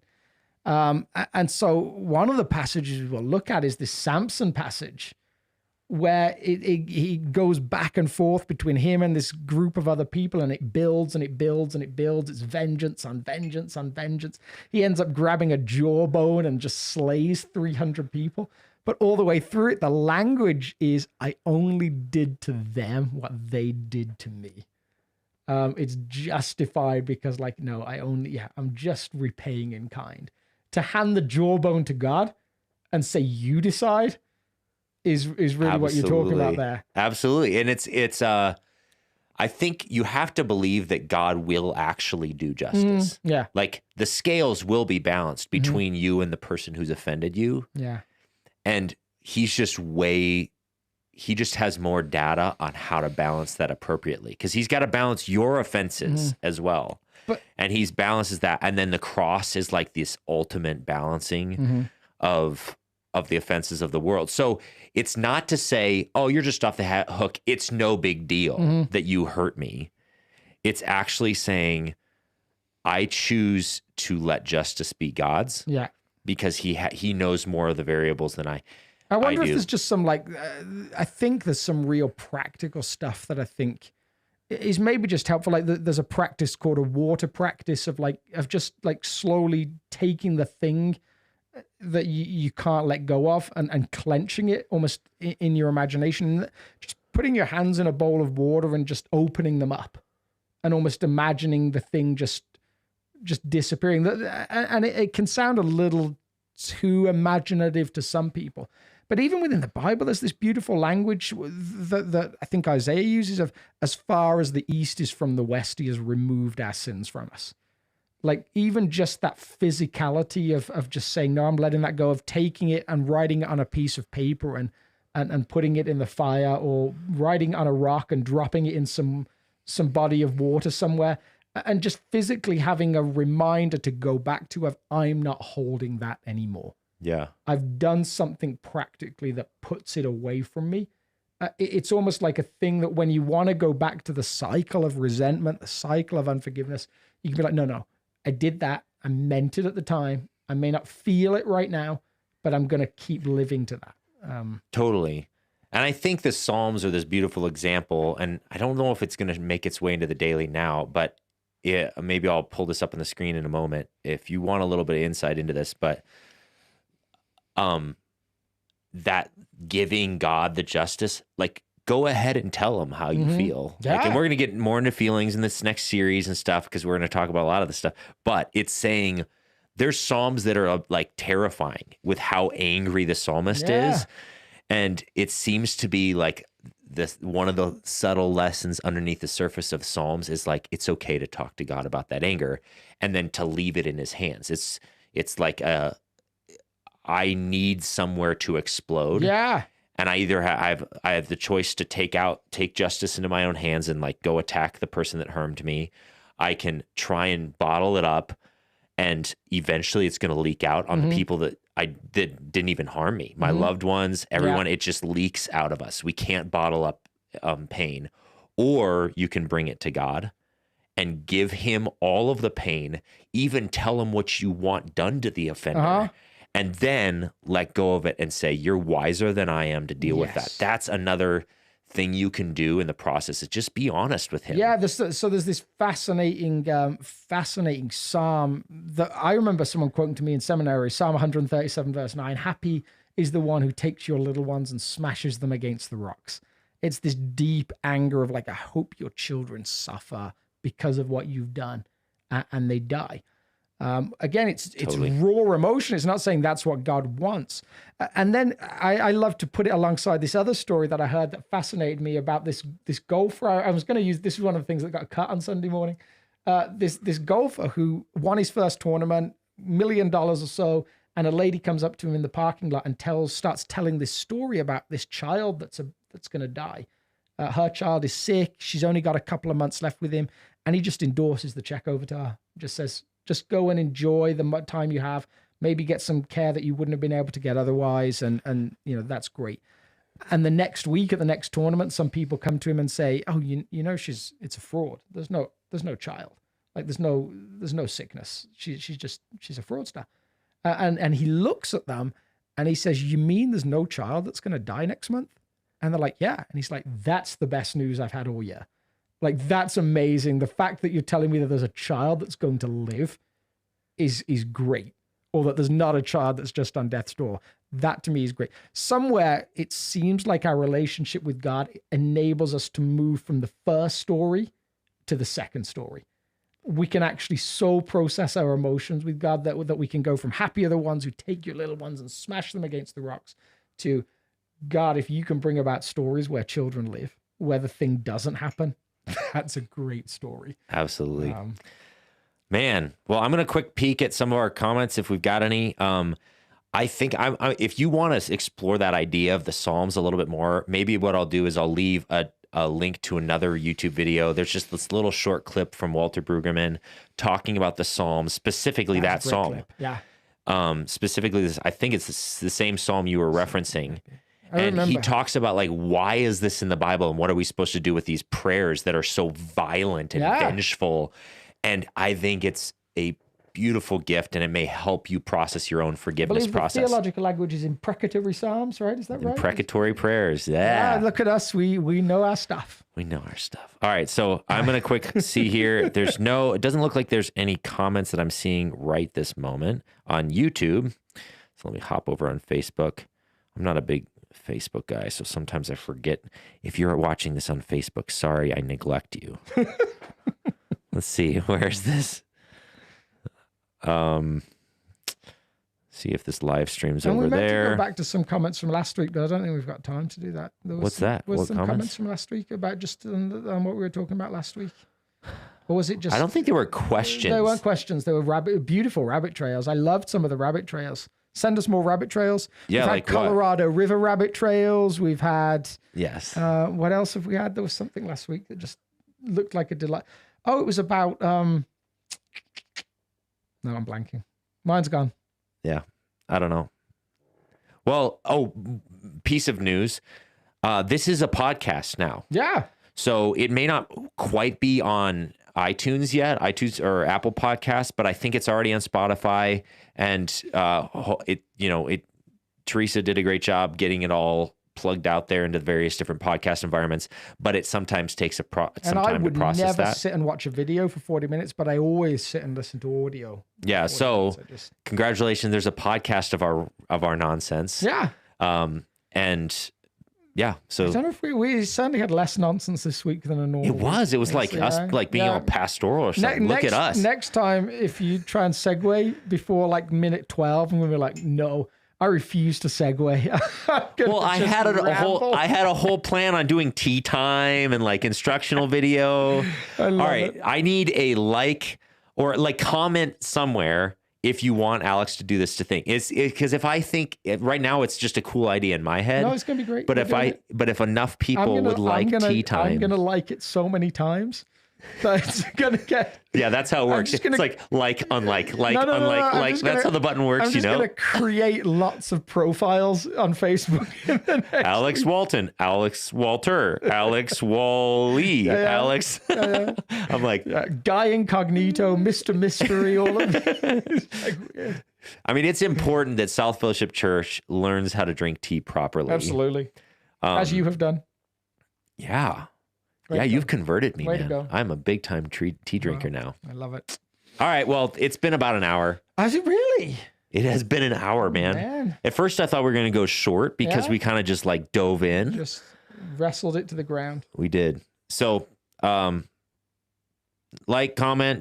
And so one of the passages we'll look at is this Samson passage, where he goes back and forth between him and this group of other people, and it builds and it builds and it builds. It's vengeance on vengeance on vengeance. He ends up grabbing a jawbone and just slays 300 people. But all the way through it, the language is, I only did to them what they did to me. It's justified because, like, no, I'm just repaying in kind. To hand the jawbone to God and say, you decide, is really what you're talking about there. Absolutely. And it's I think you have to believe that God will actually do justice. Yeah. Like the scales will be balanced between you and the person who's offended you. Yeah. And he just has more data on how to balance that appropriately, because he's got to balance your offenses as well. And he balances that. And then the cross is like this ultimate balancing of the offenses of the world. So it's not to say, oh, you're just off the hook. It's no big deal that you hurt me. It's actually saying, I choose to let justice be God's. Yeah. Because he knows more of the variables than I wonder do. if there's just some I think there's some real practical stuff that I think is maybe just helpful. Like there's a practice called a water practice of just slowly taking the thing that you can't let go of and clenching it almost in your imagination, just putting your hands in a bowl of water and just opening them up and almost imagining the thing just disappearing. And it can sound a little too imaginative to some people, but even within the Bible, there's this beautiful language that I think Isaiah uses of, as far as the east is from the west, he has removed our sins from us. Like even just that physicality of just saying, no, I'm letting that go, of taking it and writing it on a piece of paper and putting it in the fire, or writing on a rock and dropping it in some body of water somewhere, and just physically having a reminder to go back to, I'm not holding that anymore. Yeah. I've done something practically that puts it away from me. It's almost like a thing that when you want to go back to the cycle of resentment, the cycle of unforgiveness, you can be like, no, I did that. I meant it at the time. I may not feel it right now, but I'm going to keep living to that. Totally. And I think the Psalms are this beautiful example, and I don't know if it's going to make its way into the daily now, but yeah, maybe I'll pull this up on the screen in a moment if you want a little bit of insight into this. But that giving God the justice, like, go ahead and tell him how you feel. Yeah. Like, and we're going to get more into feelings in this next series and stuff, because we're going to talk about a lot of this stuff. But it's saying there's Psalms that are like terrifying with how angry the psalmist is. And it seems to be like this, one of the subtle lessons underneath the surface of Psalms is like, it's okay to talk to God about that anger and then to leave it in his hands. It's like I need somewhere to explode. Yeah. And I either I have the choice to take justice into my own hands and like go attack the person that harmed me. I can try and bottle it up, and eventually it's going to leak out on the people that didn't even harm me, my loved ones, everyone. It just leaks out of us. We can't bottle up pain. Or you can bring it to God and give him all of the pain, even tell him what you want done to the offender, and then let go of it and say, you're wiser than I am to deal with that. That's another thing you can do in the process, is just be honest with him. Yeah, so there's this fascinating psalm that I remember someone quoting to me in seminary, Psalm 137 verse 9, happy is the one who takes your little ones and smashes them against the rocks. It's this deep anger of like, I hope your children suffer because of what you've done, and they die. Again, it's raw emotion. It's not saying that's what God wants. And then I love to put it alongside this other story that I heard that fascinated me about this golfer. I was going to use, this is one of the things that got cut on Sunday morning. This golfer who won his first tournament, $1 million or so, and a lady comes up to him in the parking lot and starts telling this story about this child that's going to die. Her child is sick. She's only got a couple of months left with him, and he just endorses the check over to her. Just says, just go and enjoy the time you have. Maybe get some care that you wouldn't have been able to get otherwise, and that's great. And the next week at the next tournament, some people come to him and say, "Oh, it's a fraud. There's no child. Like there's no sickness. She's a fraudster." And he looks at them and he says, "You mean there's no child that's going to die next month?" And they're like, "Yeah." And he's like, "That's the best news I've had all year. Like, that's amazing. The fact that you're telling me that there's a child that's going to live is great. Or that there's not a child that's just on death's door. That to me is great." Somewhere it seems like our relationship with God enables us to move from the first story to the second story. We can actually so process our emotions with God that we can go from happy are the ones who take your little ones and smash them against the rocks to, God, if you can bring about stories where children live, where the thing doesn't happen, that's a great story. Absolutely. Man, well, I'm going to quick peek at some of our comments if we've got any. I think if you want to explore that idea of the Psalms a little bit more, maybe what I'll do is I'll leave a link to another YouTube video. There's just this little short clip from Walter Brueggemann talking about the Psalms, specifically that Psalm. Clip. Yeah. Specifically this, I think it's the same Psalm you were referencing. And remember. he talks about like, why is this in the Bible and what are we supposed to do with these prayers that are so violent and vengeful? And I think it's a beautiful gift and it may help you process your own forgiveness process. The theological language is imprecatory psalms, right? Is that right? Imprecatory prayers. Yeah. Look at us. We know our stuff. We know our stuff. All right. So I'm going to quick see here. It doesn't look like there's any comments that I'm seeing right this moment on YouTube. So let me hop over on Facebook. I'm not a big Facebook guy, so sometimes I forget. If you're watching this on Facebook, sorry, I neglect you. Let's see. Where's this? See if this live stream's over we meant there. to go back to some comments from last week, but I don't think we've got time to do that. What's that? Was What some comments from last week about just on what we were talking about last week? Or was it just... I don't think there were questions. There weren't questions. There were beautiful rabbit trails. I loved some of the rabbit trails. Send us more rabbit trails. Yeah, we've had like Colorado River rabbit trails. We've had... Yes. What else have we had? There was something last week that just looked like a delight. Oh, it was about... No, I'm blanking. Mine's gone. Yeah. I don't know. Well, piece of news. This is a podcast now. Yeah. So it may not quite be on iTunes yet, iTunes or Apple Podcasts, but I think it's already on Spotify. And Teresa did a great job getting it all plugged out there into various different podcast environments. But it sometimes takes some time to process that. And I would never sit and watch a video for 40 minutes, but I always sit and listen to audio. Yeah. So congratulations. There's a podcast of our nonsense. Yeah. And yeah, so I don't know if we certainly had less nonsense this week than a normal. It was like us, like being all pastoral or something. Look at us. Next time, if you try and segue before like minute 12, and we were like, no, I refuse to segue. Well, I had a whole plan on doing tea time and like instructional video. All right, I need a or comment somewhere if you want Alex to do this to think. Because if I think right now it's just a cool idea in my head. No, it's gonna be great. But if enough people would like tea time, I'm gonna like it so many times that it's gonna get. Yeah, that's how it works. It's like unlike, unlike. That's how the button works. I'm just gonna create lots of profiles on Facebook. Alex Walton, Alex Walter, Alex Wally, Alex. I'm like Guy Incognito, Mr. Mystery, all of it. I mean, it's important that South Fellowship Church learns how to drink tea properly. Absolutely, as you have done. Yeah. You've converted me, man. To go. I'm a big time tea drinker now. I love it. All right. Well, it's been about an hour. Has it really? It has been an hour, man. At first I thought we were going to go short because we kind of just like dove in. Just wrestled it to the ground. We did. So, comment,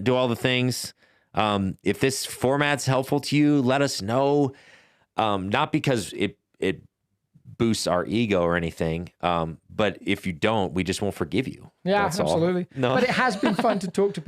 do all the things. If this format's helpful to you, let us know. Not because it boosts our ego or anything. But if you don't, we just won't forgive you. Yeah, That's absolutely. No. But it has been fun to talk to people.